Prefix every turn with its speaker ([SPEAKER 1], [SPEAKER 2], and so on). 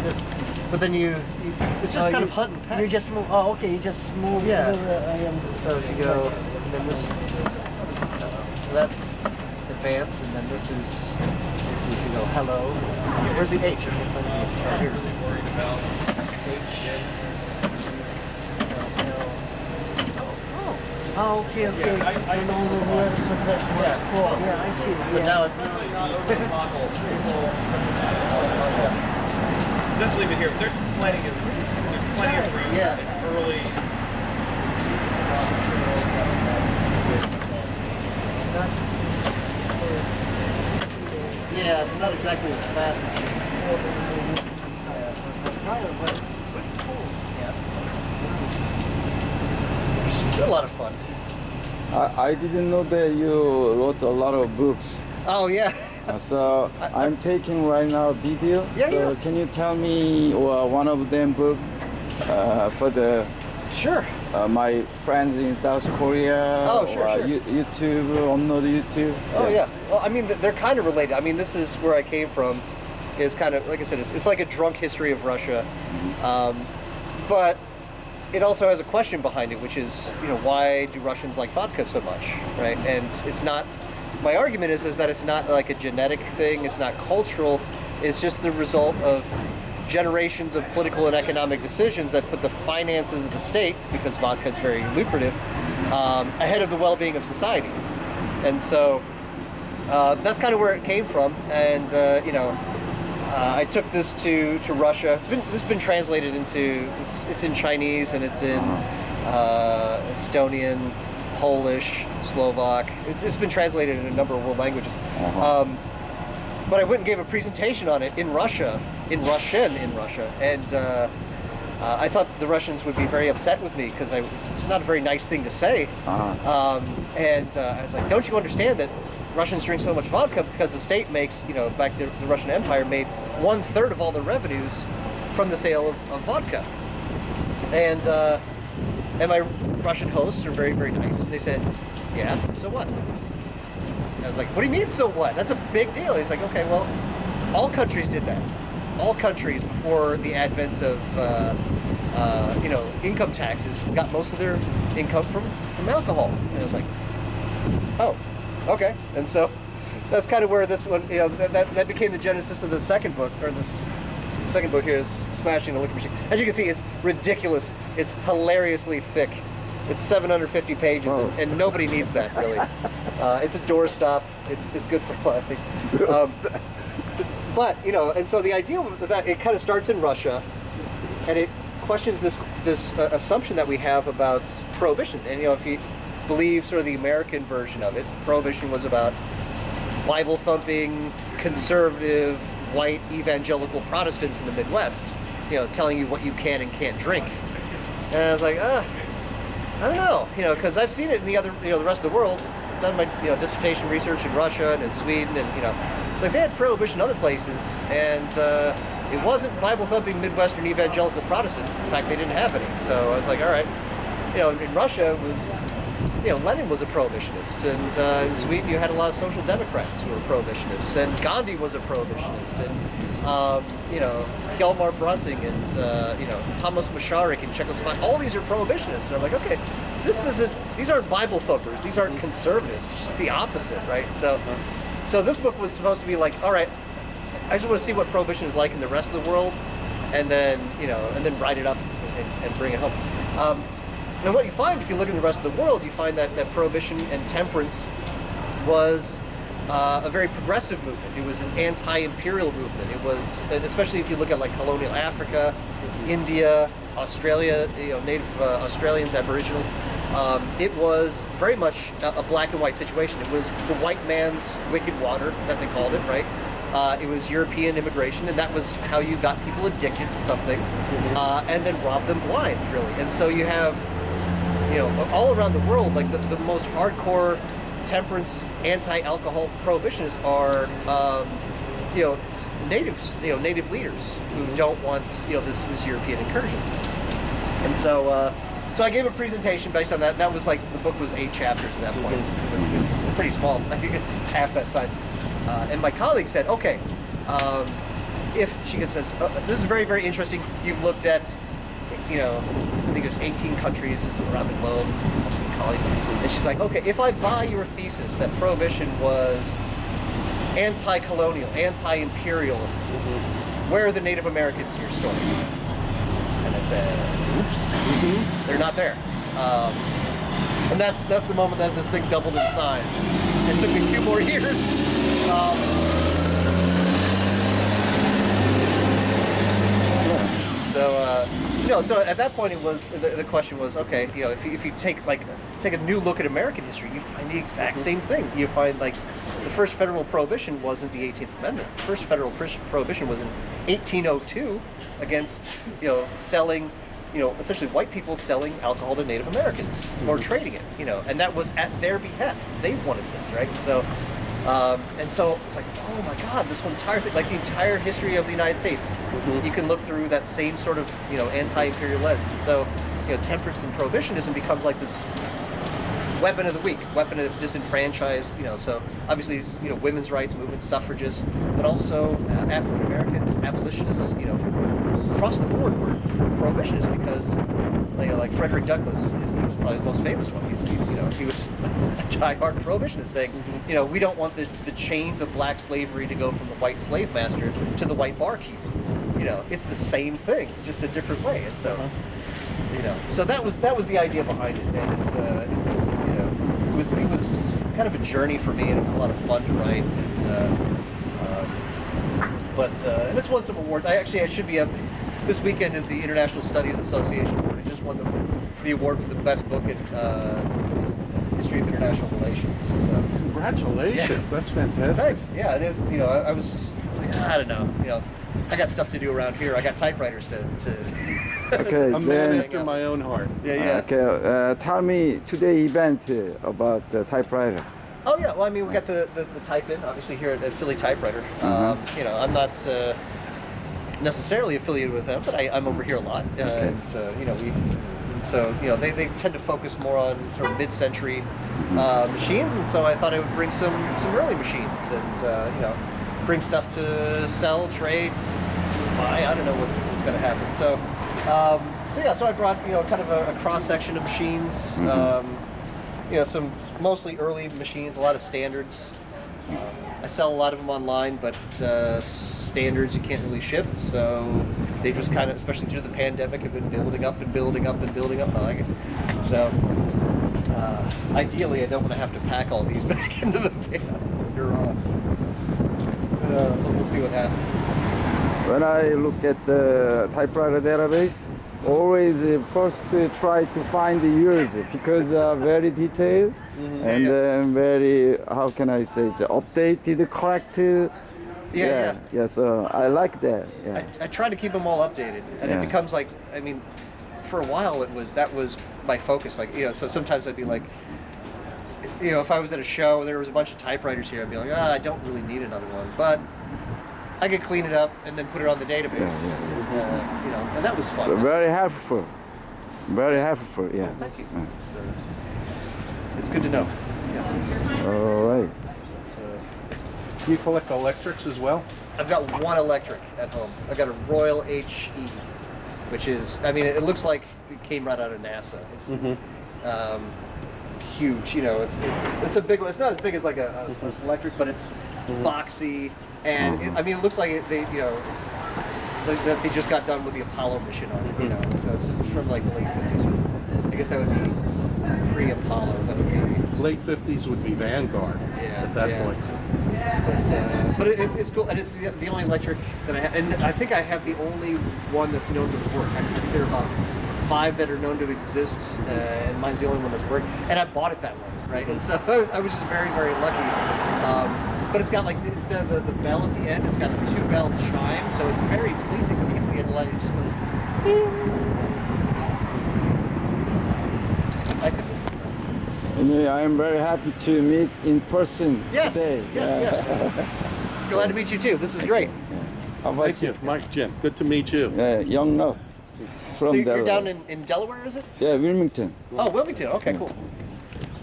[SPEAKER 1] this, but then it's just kind of hunt and peck.
[SPEAKER 2] You just move. Oh, okay. You just move.
[SPEAKER 1] Yeah.
[SPEAKER 2] To
[SPEAKER 1] So if you go, and then this, so that's advance, and then this is, let's see if you go hello. Where's the H? I can't find the H. Oh, here's it. H.
[SPEAKER 2] Oh, okay. I know the words of that. Yeah, I see.
[SPEAKER 1] But now it,
[SPEAKER 3] Let's leave it here. There's plenty of room.
[SPEAKER 1] yeah.
[SPEAKER 3] It's early.
[SPEAKER 1] Yeah, it's not exactly a fast machine. They're a lot of fun.
[SPEAKER 4] I didn't know that you wrote a lot of books.
[SPEAKER 1] Oh yeah.
[SPEAKER 4] So I'm taking right now a video.
[SPEAKER 1] Yeah,
[SPEAKER 4] so
[SPEAKER 1] yeah.
[SPEAKER 4] can you tell me one of them book for the
[SPEAKER 1] Sure.
[SPEAKER 4] my friends in South Korea?
[SPEAKER 1] Oh, sure,
[SPEAKER 4] or
[SPEAKER 1] sure.
[SPEAKER 4] YouTube, upload YouTube.
[SPEAKER 1] Oh yeah. Well, I mean, they're kind of related. I mean, this is where I came from. Is kind of like I said, it's like a drunk history of Russia, but it also has a question behind it, which is, why do Russians like vodka so much, right? And it's not. My argument is that it's not like a genetic thing. It's not cultural. It's just the result of generations of political and economic decisions that put the finances of the state, because vodka is very lucrative, ahead of the well-being of society. And so that's kind of where it came from. And I took this to Russia. This has been translated into, it's in Chinese, and it's in Estonian, Polish, Slovak. It's been translated in a number of world languages. But I went and gave a presentation on it in Russian in Russia, and I thought the Russians would be very upset with me, because it's not a very nice thing to say. And I was like, don't you understand that Russians drink so much vodka because the state makes, back the Russian Empire made 1/3 of all the revenues from the sale of vodka. And my Russian hosts are very, very nice. And they said, yeah, so what? And I was like, what do you mean, so what? That's a big deal. He's like, okay, well, all countries did that. All countries before the advent of, income taxes got most of their income from alcohol. And I was like, oh, okay. And so that's kind of where this one, that became the genesis of the second book, or this second book here is Smashing the Liquor Machine. As you can see, it's ridiculous. It's hilariously thick. It's 750 pages, and nobody needs that, really. It's a doorstop. It's good for a lot of things. But, and so the idea of that, it kind of starts in Russia, and it questions this assumption that we have about prohibition. And, if you believe sort of the American version of it, prohibition was about Bible-thumping, conservative, white evangelical Protestants in the Midwest, telling you what you can and can't drink. And I was like, I don't know, because I've seen it in the other, the rest of the world. I've done my, dissertation research in Russia and in Sweden, and it's like they had prohibition other places, and it wasn't Bible-thumping Midwestern evangelical Protestants. In fact, they didn't have any. So I was like, all right, in Russia it was, Lenin was a prohibitionist, and in Sweden you had a lot of social democrats who were prohibitionists, and Gandhi was a prohibitionist, and Hjalmar Branting, and Thomas Masaryk in Czechoslovakia. All these are prohibitionists, and I'm like, okay, these aren't Bible thumpers, these aren't conservatives. It's just the opposite, right? So this book was supposed to be like, all right, I just want to see what prohibition is like in the rest of the world, and then write it up and bring it home. And what you find, if you look at the rest of the world, you find that prohibition and temperance was a very progressive movement. It was an anti-imperial movement. It was, especially if you look at like colonial Africa, India, Australia, native Australians, Aboriginals, it was very much a black and white situation. It was the white man's wicked water, that they called it, right? It was European immigration, and that was how you got people addicted to something, and then robbed them blind, really. And so you have, all around the world, like the most hardcore temperance, anti-alcohol prohibitionists are, natives, native leaders who don't want, this European incursions. And so I gave a presentation based on that. That was like, the book was 8 chapters at that point. It was pretty small. It's half that size. And my colleague said, okay, if she says, this is very, very interesting. You've looked at, I think it's 18 countries around the globe, colleagues. And she's like, okay, if I buy your thesis that prohibition was anti-colonial, anti-imperial, where are the Native Americans in your story? And I said, oops, they're not there. And that's the moment that this thing doubled in size. It took me 2 more years. So at that point, it was the question was, okay, if you take a new look at American history, you find the exact same thing. You find like the first federal prohibition wasn't the 18th Amendment. The first federal prohibition was in 1802 against selling, essentially white people selling alcohol to Native Americans or trading it, and that was at their behest. They wanted this, right? So it's like, oh my God, this whole entire thing, like the entire history of the United States, you can look through that same sort of, anti-imperial lens. And so, temperance and prohibitionism becomes like this weapon of the weak, weapon of disenfranchised, so obviously, women's rights movement, suffragists, but also African Americans, abolitionists, across the board were prohibitionists because, like Frederick Douglass, he was probably the most famous one. He was a diehard prohibitionist, saying, we don't want the chains of black slavery to go from the white slave master to the white barkeeper. It's the same thing, just a different way. And so, so that was the idea behind it, and it was kind of a journey for me, and it was a lot of fun to write. And it's won some awards. I should be up. This weekend is the International Studies Association Award. It just won the award for the best book in history of international relations. And so,
[SPEAKER 5] congratulations! That's fantastic.
[SPEAKER 1] Thanks. Yeah, it is. I was like, I don't know. I got stuff to do around here. I got typewriters to
[SPEAKER 4] Okay,
[SPEAKER 5] a man after my own heart.
[SPEAKER 1] Yeah.
[SPEAKER 4] Okay, tell me today event about the typewriter.
[SPEAKER 1] Oh yeah, well, I mean, we got the type in obviously here at Philly Typewriter. I'm not necessarily affiliated with them, but I'm over here a lot, and they tend to focus more on sort of mid-century machines, and so I thought I would bring some early machines and bring stuff to sell, trade, buy. I don't know what's going to happen. So I brought kind of a cross section of machines. Some mostly early machines, a lot of standards. I sell a lot of them online, but standards you can't really ship, so they just kind of, especially through the pandemic, have been building up and building up and building up. I like it. So ideally, I don't want to have to pack all these back into the van later on. We'll see what happens.
[SPEAKER 4] When I look at the typewriter database, always first try to find the years because they are very detailed and very, how can I say, updated, correct. Yeah. So I like that. Yeah.
[SPEAKER 1] I try to keep them all updated, and it becomes like, I mean, for a while that was my focus. Like, so sometimes I'd be like, if I was at a show and there was a bunch of typewriters here, I'd be like, I don't really need another one, but I could clean it up and then put it on the database. And that was fun.
[SPEAKER 4] So very helpful. Very helpful. Yeah.
[SPEAKER 1] Well, thank you. It's good to know. Yeah.
[SPEAKER 4] All right.
[SPEAKER 5] Do you collect electrics as well?
[SPEAKER 1] I've got one electric at home. I've got a Royal HE, which is, I mean, it looks like it came right out of NASA. It's huge. It's a big one. It's not as big as like a electric, but it's boxy, and it looks like they they just got done with the Apollo mission on it. So it's from like the late 50s. I guess that would be pre-Apollo. That would be
[SPEAKER 5] late 50s would be Vanguard at that point.
[SPEAKER 1] But it's cool, and it's the only electric that I have, and I think I have the only one that's known to work. I think there are about 5 that are known to exist, and mine's the only one that's worked. And I bought it that way, right? And so I was just very, very lucky. But it's got like, instead of the bell at the end, it's got a 2-bell chime, so it's very pleasing when you get to the end of the line. It just goes. I could listen to that.
[SPEAKER 4] And I am very happy to meet in person today.
[SPEAKER 1] Yes. Glad to meet you too. This is great.
[SPEAKER 4] How about
[SPEAKER 5] Thank you, Mike, Jim. Good to meet you.
[SPEAKER 4] Young enough from
[SPEAKER 1] So you're
[SPEAKER 4] Delaware.
[SPEAKER 1] down in Delaware, is it?
[SPEAKER 4] Yeah, Wilmington.
[SPEAKER 1] Oh, Wilmington. Okay, cool.